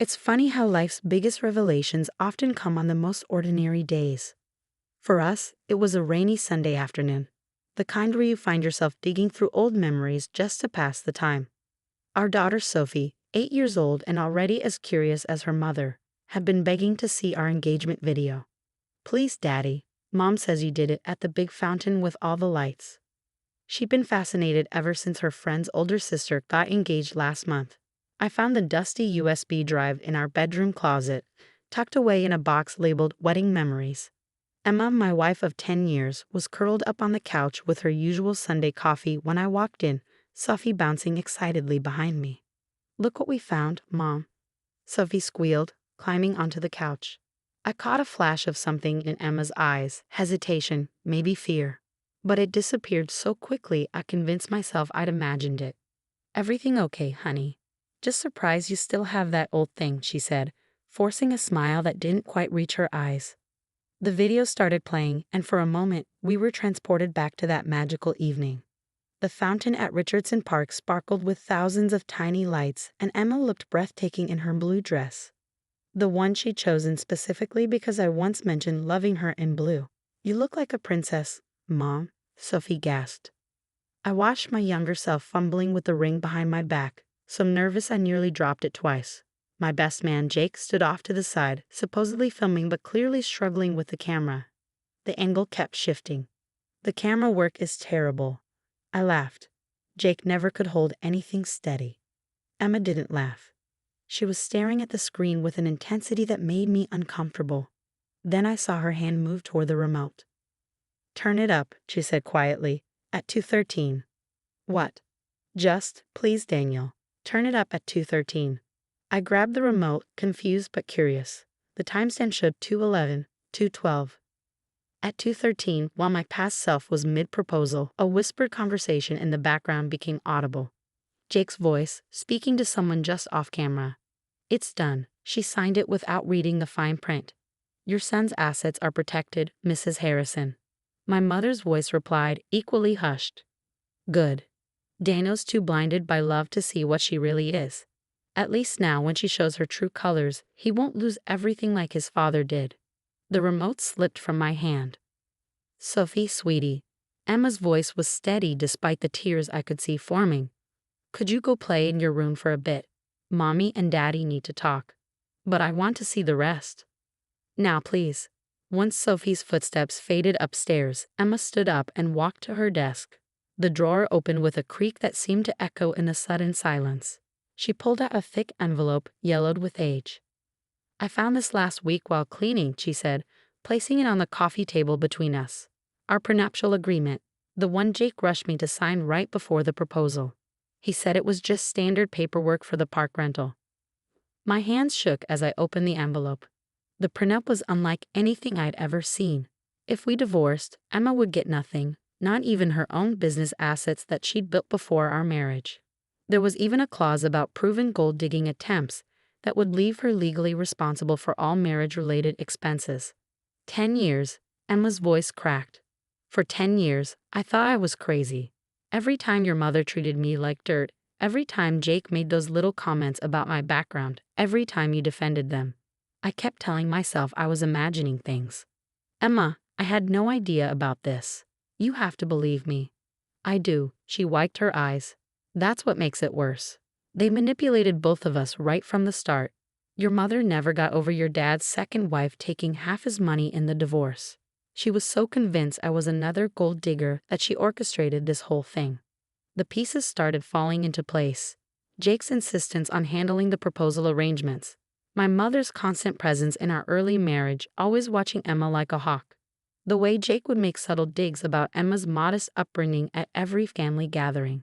It's funny how life's biggest revelations often come on the most ordinary days. For us, it was a rainy Sunday afternoon, the kind where you find yourself digging through old memories just to pass the time. Our daughter Sophie, 8 years old and already as curious as her mother, had been begging to see our engagement video. "Please, Daddy, Mom says you did it at the big fountain with all the lights." She'd been fascinated ever since her friend's older sister got engaged last month. I found the dusty USB drive in our bedroom closet, tucked away in a box labeled Wedding Memories. Emma, my wife of 10 years, was curled up on the couch with her usual Sunday coffee when I walked in, Sophie bouncing excitedly behind me. "Look what we found, Mom," Sophie squealed, climbing onto the couch. I caught a flash of something in Emma's eyes, hesitation, maybe fear. But it disappeared so quickly I convinced myself I'd imagined it. "Everything okay, honey? Just surprised you still have that old thing," she said, forcing a smile that didn't quite reach her eyes. The video started playing, and for a moment, we were transported back to that magical evening. The fountain at Richardson Park sparkled with thousands of tiny lights, and Emma looked breathtaking in her blue dress. The one she'd chosen specifically because I once mentioned loving her in blue. "You look like a princess, Mom," Sophie gasped. I watched my younger self fumbling with the ring behind my back, so nervous I nearly dropped it twice. My best man, Jake, stood off to the side, supposedly filming but clearly struggling with the camera. The angle kept shifting. "The camera work is terrible." I laughed. Jake never could hold anything steady. Emma didn't laugh. She was staring at the screen with an intensity that made me uncomfortable. Then I saw her hand move toward the remote. "Turn it up," she said quietly, "at 2:13. "What?" "Just, please, Daniel. Turn it up at 2:13. I grabbed the remote, confused but curious. The timestamp showed 2:11, 2:12. At 2:13, while my past self was mid-proposal, a whispered conversation in the background became audible. Jake's voice, speaking to someone just off camera. "It's done." She signed it without reading the fine print. "Your son's assets are protected, Mrs. Harrison." My mother's voice replied, equally hushed. "Good. Daniel's too blinded by love to see what she really is. At least now, when she shows her true colors, he won't lose everything like his father did." The remote slipped from my hand. "Sophie, sweetie." Emma's voice was steady despite the tears I could see forming. "Could you go play in your room for a bit? Mommy and Daddy need to talk. But I want to see the rest." "Now, please." Once Sophie's footsteps faded upstairs, Emma stood up and walked to her desk. The drawer opened with a creak that seemed to echo in the sudden silence. She pulled out a thick envelope, yellowed with age. "I found this last week while cleaning," she said, placing it on the coffee table between us. "Our prenuptial agreement, the one Jake rushed me to sign right before the proposal. He said it was just standard paperwork for the park rental." My hands shook as I opened the envelope. The prenup was unlike anything I'd ever seen. If we divorced, Emma would get nothing, not even her own business assets that she'd built before our marriage. There was even a clause about proven gold-digging attempts that would leave her legally responsible for all marriage-related expenses. 10 years, Emma's voice cracked. "For 10 years, I thought I was crazy. Every time your mother treated me like dirt, every time Jake made those little comments about my background, every time you defended them, I kept telling myself I was imagining things. Emma, I had no idea about this. You have to believe me." "I do." She wiped her eyes. "That's what makes it worse. They manipulated both of us right from the start. Your mother never got over your dad's second wife taking half his money in the divorce. She was so convinced I was another gold digger that she orchestrated this whole thing." The pieces started falling into place. Jake's insistence on handling the proposal arrangements. My mother's constant presence in our early marriage, always watching Emma like a hawk. The way Jake would make subtle digs about Emma's modest upbringing at every family gathering.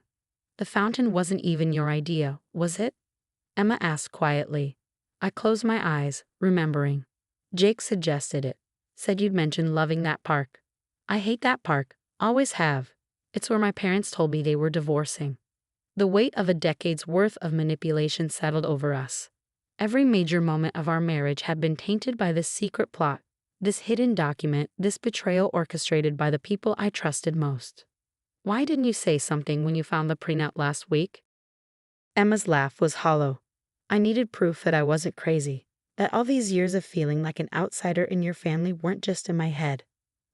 "The fountain wasn't even your idea, was it?" Emma asked quietly. I closed my eyes, remembering. "Jake suggested it. Said you'd mentioned loving that park." "I hate that park. Always have. It's where my parents told me they were divorcing." The weight of a decade's worth of manipulation settled over us. Every major moment of our marriage had been tainted by this secret plot, this hidden document, this betrayal orchestrated by the people I trusted most. "Why didn't you say something when you found the prenup last week?" Emma's laugh was hollow. I needed proof that I wasn't crazy, that all these years of feeling like an outsider in your family weren't just in my head.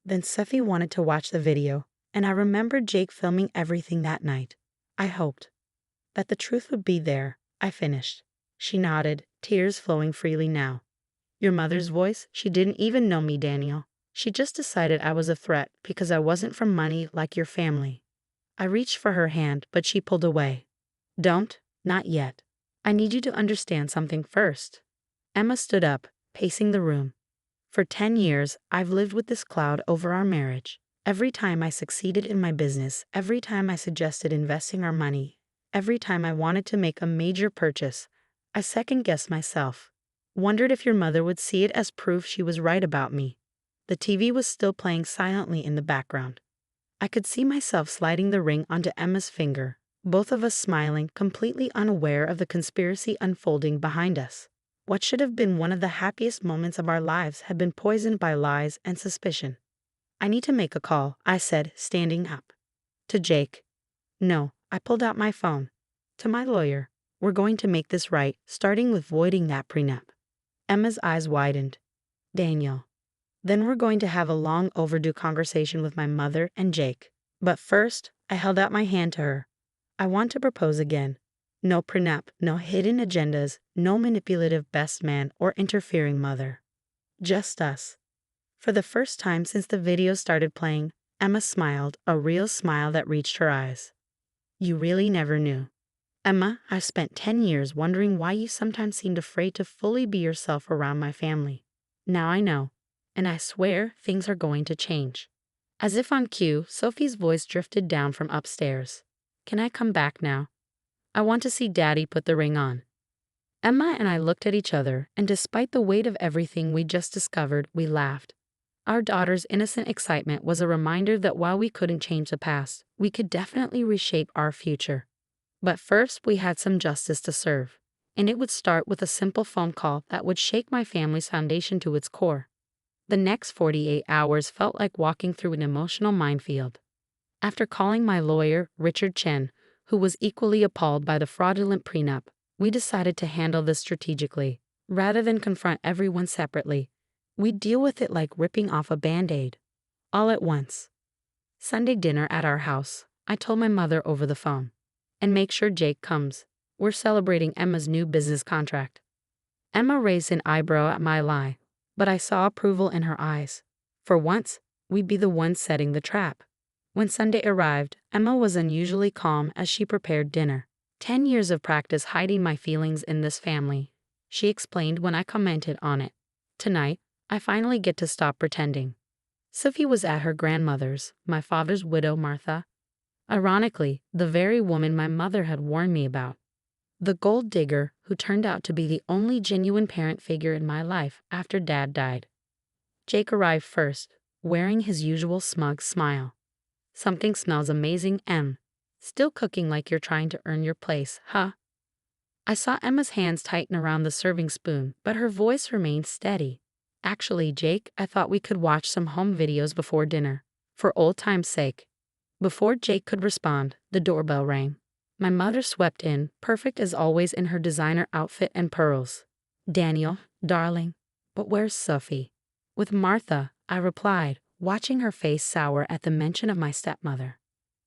Then Sophie wanted to watch the video, and I remembered Jake filming everything that night. I hoped that the truth would be there. I finished. She nodded, tears flowing freely now. Your mother's voice? She didn't even know me, Daniel. She just decided I was a threat because I wasn't from money like your family. I reached for her hand, but she pulled away. Don't, not yet. I need you to understand something first. Emma stood up, pacing the room. For 10 years, I've lived with this cloud over our marriage. Every time I succeeded in my business, every time I suggested investing our money, every time I wanted to make a major purchase, I second-guessed myself. Wondered if your mother would see it as proof she was right about me. The TV was still playing silently in the background. I could see myself sliding the ring onto Emma's finger, both of us smiling, completely unaware of the conspiracy unfolding behind us. What should have been one of the happiest moments of our lives had been poisoned by lies and suspicion. I need to make a call, I said, standing up. To Jake. No, I pulled out my phone. To my lawyer. We're going to make this right, starting with voiding that prenup. Emma's eyes widened. Daniel. Then we're going to have a long overdue conversation with my mother and Jake. But first, I held out my hand to her. I want to propose again. No prenup, no hidden agendas, no manipulative best man or interfering mother. Just us. For the first time since the video started playing, Emma smiled, a real smile that reached her eyes. You really never knew. Emma, I've spent 10 years wondering why you sometimes seemed afraid to fully be yourself around my family. Now I know. And I swear things are going to change. As if on cue, Sophie's voice drifted down from upstairs. Can I come back now? I want to see Daddy put the ring on. Emma and I looked at each other, and despite the weight of everything we just discovered, we laughed. Our daughter's innocent excitement was a reminder that while we couldn't change the past, we could definitely reshape our future. But first, we had some justice to serve, and it would start with a simple phone call that would shake my family's foundation to its core. The next 48 hours felt like walking through an emotional minefield. After calling my lawyer, Richard Chen, who was equally appalled by the fraudulent prenup, we decided to handle this strategically. Rather than confront everyone separately, we'd deal with it like ripping off a Band-Aid. All at once. Sunday dinner at our house. I told my mother over the phone. And make sure Jake comes. We're celebrating Emma's new business contract. Emma raised an eyebrow at my lie, but I saw approval in her eyes. For once, we'd be the ones setting the trap. When Sunday arrived, Emma was unusually calm as she prepared dinner. 10 years of practice hiding my feelings in this family, she explained when I commented on it. Tonight, I finally get to stop pretending. Sophie was at her grandmother's, my father's widow, Martha. Ironically, the very woman my mother had warned me about. The gold digger who turned out to be the only genuine parent figure in my life after Dad died. Jake arrived first, wearing his usual smug smile. Something smells amazing, Em. Still cooking like you're trying to earn your place, huh? I saw Emma's hands tighten around the serving spoon, but her voice remained steady. Actually, Jake, I thought we could watch some home videos before dinner, for old time's sake. Before Jake could respond, the doorbell rang. My mother swept in, perfect as always in her designer outfit and pearls. Daniel, darling, but where's Sophie? With Martha, I replied, watching her face sour at the mention of my stepmother.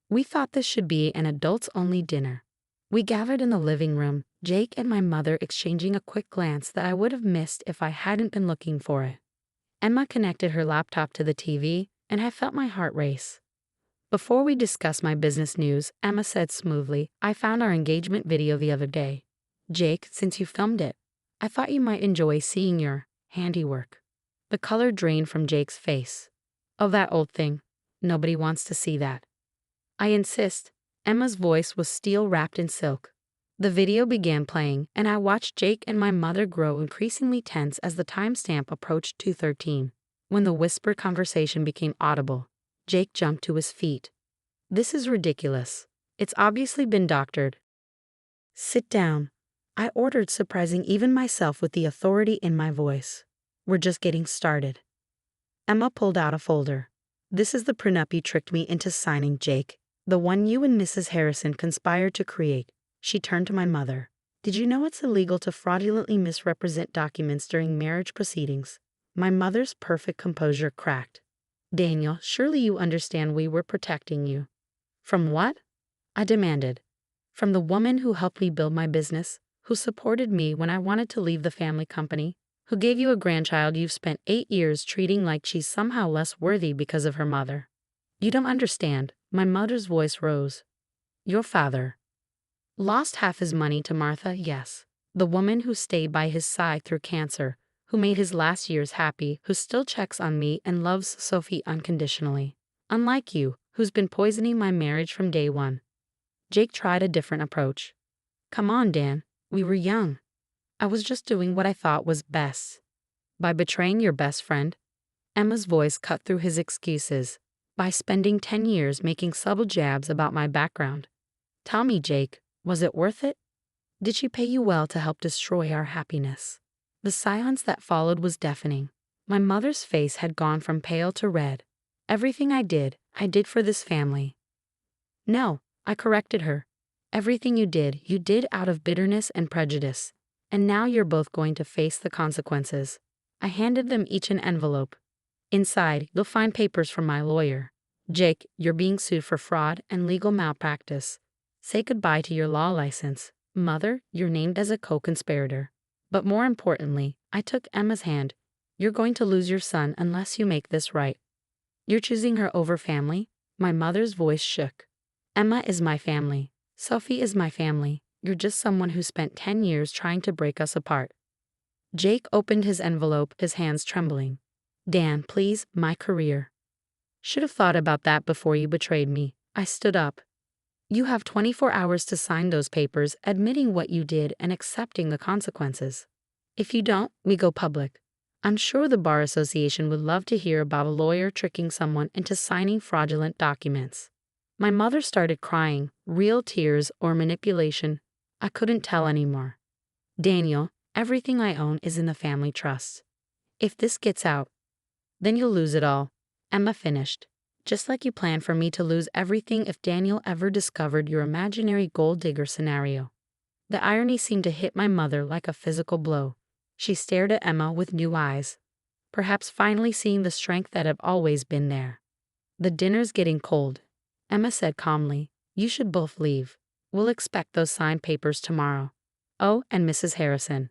We thought this should be an adults-only dinner. We gathered in the living room, Jake and my mother exchanging a quick glance that I would have missed if I hadn't been looking for it. Emma connected her laptop to the TV, and I felt my heart race. Before we discuss my business news, Emma said smoothly, I found our engagement video the other day. Jake, since you filmed it, I thought you might enjoy seeing your handiwork. The color drained from Jake's face. Oh, that old thing. Nobody wants to see that. I insist. Emma's voice was steel wrapped in silk. The video began playing, and I watched Jake and my mother grow increasingly tense as the timestamp approached 2:13. When the whispered conversation became audible, Jake jumped to his feet. This is ridiculous. It's obviously been doctored. Sit down. I ordered, surprising even myself with the authority in my voice. We're just getting started. Emma pulled out a folder. This is the prenup you tricked me into signing, Jake. The one you and Mrs. Harrison conspired to create. She turned to my mother. Did you know it's illegal to fraudulently misrepresent documents during marriage proceedings? My mother's perfect composure cracked. Daniel, surely you understand we were protecting you. From what? I demanded. From the woman who helped me build my business, who supported me when I wanted to leave the family company, who gave you a grandchild you've spent 8 years treating like she's somehow less worthy because of her mother. You don't understand. My mother's voice rose. Your father lost half his money to Martha, yes. The woman who stayed by his side through cancer, who made his last years happy, who still checks on me and loves Sophie unconditionally. Unlike you, who's been poisoning my marriage from day one. Jake tried a different approach. Come on, Dan. We were young. I was just doing what I thought was best. By betraying your best friend? Emma's voice cut through his excuses. By spending 10 years making subtle jabs about my background. Tell me, Jake, was it worth it? Did she pay you well to help destroy our happiness? The silence that followed was deafening. My mother's face had gone from pale to red. Everything I did for this family. No, I corrected her. Everything you did out of bitterness and prejudice. And now you're both going to face the consequences. I handed them each an envelope. Inside, you'll find papers from my lawyer. Jake, you're being sued for fraud and legal malpractice. Say goodbye to your law license. Mother, you're named as a co-conspirator. But more importantly, I took Emma's hand. You're going to lose your son unless you make this right. You're choosing her over family? My mother's voice shook. Emma is my family. Sophie is my family. You're just someone who spent 10 years trying to break us apart. Jake opened his envelope, his hands trembling. Dan, please, my career. Should have thought about that before you betrayed me. I stood up. You have 24 hours to sign those papers, admitting what you did and accepting the consequences. If you don't, we go public. I'm sure the Bar Association would love to hear about a lawyer tricking someone into signing fraudulent documents. My mother started crying, real tears or manipulation. I couldn't tell anymore. Daniel, everything I own is in the family trust. If this gets out, then you'll lose it all. Emma finished. Just like you planned for me to lose everything if Daniel ever discovered your imaginary gold digger scenario. The irony seemed to hit my mother like a physical blow. She stared at Emma with new eyes, perhaps finally seeing the strength that had always been there. The dinner's getting cold. Emma said calmly, you should both leave. We'll expect those signed papers tomorrow. Oh, and Mrs. Harrison.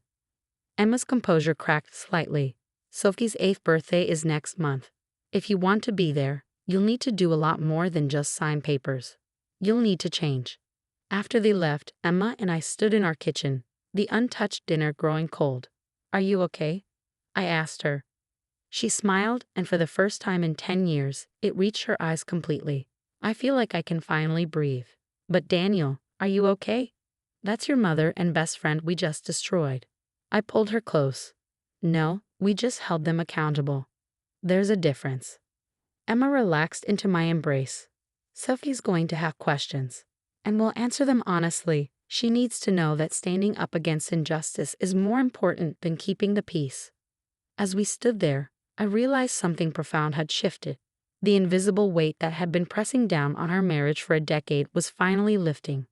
Emma's composure cracked slightly. Sophie's 8th birthday is next month. If you want to be there, you'll need to do a lot more than just sign papers. You'll need to change. After they left, Emma and I stood in our kitchen, the untouched dinner growing cold. Are you okay? I asked her. She smiled, and for the first time in 10 years, it reached her eyes completely. I feel like I can finally breathe. But Daniel, are you okay? That's your mother and best friend we just destroyed. I pulled her close. No, we just held them accountable. There's a difference. Emma relaxed into my embrace. Sophie's going to have questions, and we'll answer them honestly. She needs to know that standing up against injustice is more important than keeping the peace. As we stood there, I realized something profound had shifted. The invisible weight that had been pressing down on our marriage for a decade was finally lifting.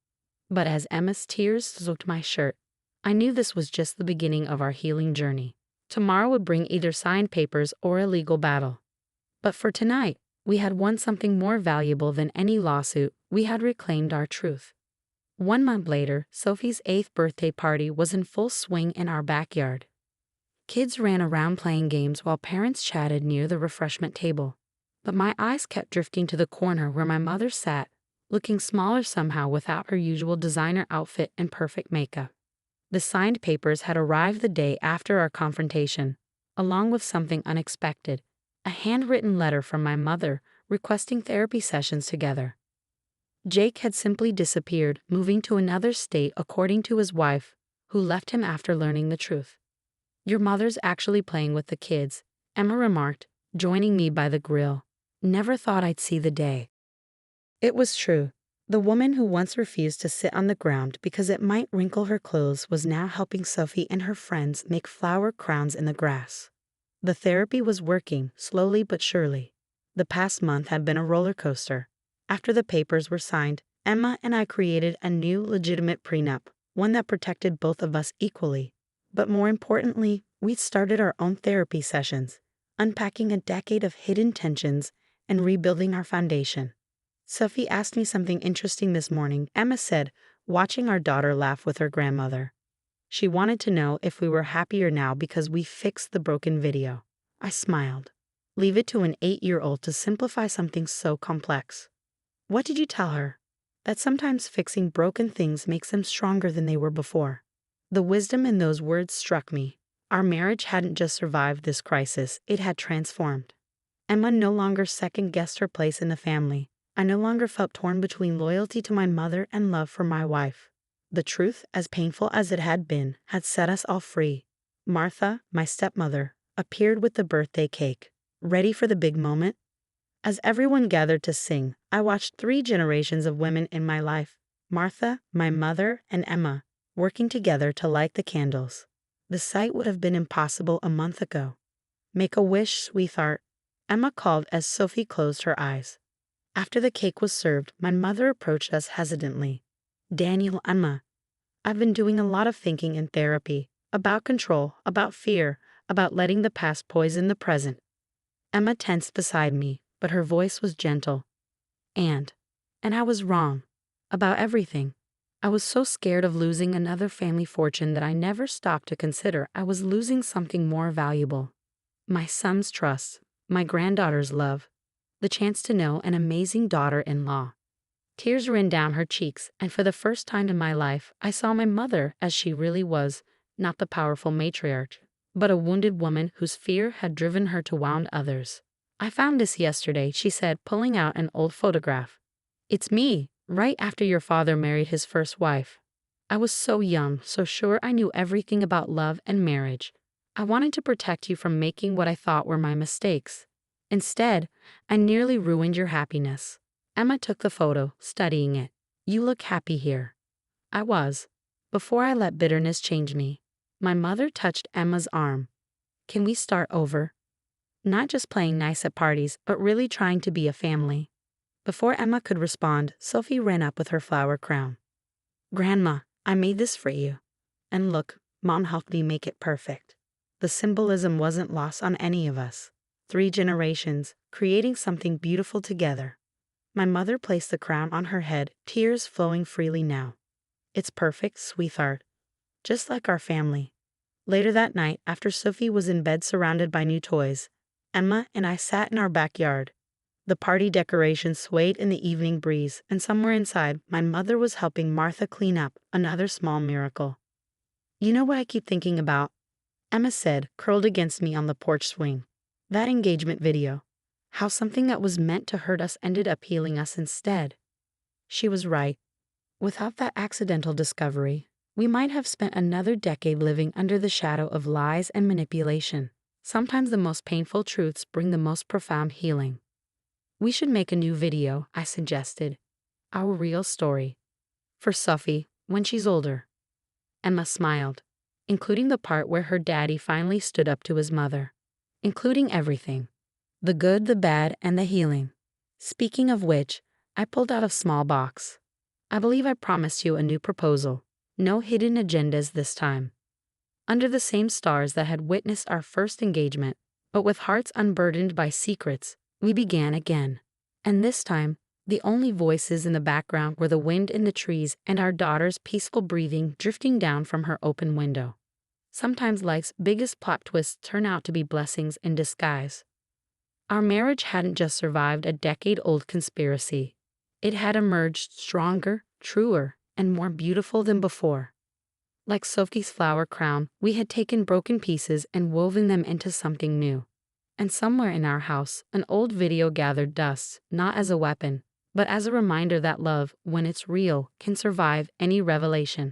But as Emma's tears soaked my shirt, I knew this was just the beginning of our healing journey. Tomorrow would bring either signed papers or a legal battle. But for tonight, we had won something more valuable than any lawsuit. We had reclaimed our truth. 1 month later, Sophie's 8th birthday party was in full swing in our backyard. Kids ran around playing games while parents chatted near the refreshment table. But my eyes kept drifting to the corner where my mother sat, looking smaller somehow without her usual designer outfit and perfect makeup. The signed papers had arrived the day after our confrontation, along with something unexpected, a handwritten letter from my mother requesting therapy sessions together. Jake had simply disappeared, moving to another state according to his wife, who left him after learning the truth. Your mother's actually playing with the kids, Emma remarked, joining me by the grill. Never thought I'd see the day. It was true. The woman who once refused to sit on the ground because it might wrinkle her clothes was now helping Sophie and her friends make flower crowns in the grass. The therapy was working, slowly but surely. The past month had been a roller coaster. After the papers were signed, Emma and I created a new legitimate prenup, one that protected both of us equally. But more importantly, we'd started our own therapy sessions, unpacking a decade of hidden tensions and rebuilding our foundation. Sophie asked me something interesting this morning, Emma said, watching our daughter laugh with her grandmother. She wanted to know if we were happier now because we fixed the broken video. I smiled. Leave it to an 8-year-old to simplify something so complex. What did you tell her? That sometimes fixing broken things makes them stronger than they were before. The wisdom in those words struck me. Our marriage hadn't just survived this crisis, it had transformed. Emma no longer second-guessed her place in the family. I no longer felt torn between loyalty to my mother and love for my wife. The truth, as painful as it had been, had set us all free. Martha, my stepmother, appeared with the birthday cake, ready for the big moment. As everyone gathered to sing, I watched 3 generations of women in my life, Martha, my mother, and Emma, working together to light the candles. The sight would have been impossible a month ago. Make a wish, sweetheart, Emma called as Sophie closed her eyes. After the cake was served, my mother approached us hesitantly. Daniel, Emma, I've been doing a lot of thinking in therapy, about control, about fear, about letting the past poison the present. Emma tensed beside me, but her voice was gentle. And I was wrong. About everything. I was so scared of losing another family fortune that I never stopped to consider I was losing something more valuable. My son's trust, my granddaughter's love, the chance to know an amazing daughter-in-law. Tears ran down her cheeks, and for the first time in my life, I saw my mother as she really was, not the powerful matriarch, but a wounded woman whose fear had driven her to wound others. I found this yesterday, she said, pulling out an old photograph. It's me, right after your father married his first wife. I was so young, so sure I knew everything about love and marriage. I wanted to protect you from making what I thought were my mistakes. Instead, I nearly ruined your happiness. Emma took the photo, studying it. You look happy here. I was. Before I let bitterness change me. My mother touched Emma's arm. Can we start over? Not just playing nice at parties, but really trying to be a family. Before Emma could respond, Sophie ran up with her flower crown. Grandma, I made this for you. And look, Mom helped me make it perfect. The symbolism wasn't lost on any of us. 3 generations, creating something beautiful together. My mother placed the crown on her head, tears flowing freely now. It's perfect, sweetheart. Just like our family. Later that night, after Sophie was in bed surrounded by new toys, Emma and I sat in our backyard. The party decorations swayed in the evening breeze, and somewhere inside, my mother was helping Martha clean up, another small miracle. You know what I keep thinking about? Emma said, curled against me on the porch swing. That engagement video. How something that was meant to hurt us ended up healing us instead. She was right. Without that accidental discovery, we might have spent another decade living under the shadow of lies and manipulation. Sometimes the most painful truths bring the most profound healing. We should make a new video, I suggested. Our real story. For Sophie, when she's older. Emma smiled, including the part where her daddy finally stood up to his mother. Including everything. The good, the bad, and the healing. Speaking of which, I pulled out a small box. I believe I promised you a new proposal. No hidden agendas this time. Under the same stars that had witnessed our first engagement, but with hearts unburdened by secrets, we began again. And this time, the only voices in the background were the wind in the trees and our daughter's peaceful breathing drifting down from her open window. Sometimes life's biggest plot twists turn out to be blessings in disguise. Our marriage hadn't just survived a decade-old conspiracy. It had emerged stronger, truer, and more beautiful than before. Like Sophie's flower crown, we had taken broken pieces and woven them into something new. And somewhere in our house, an old video gathered dust, not as a weapon, but as a reminder that love, when it's real, can survive any revelation.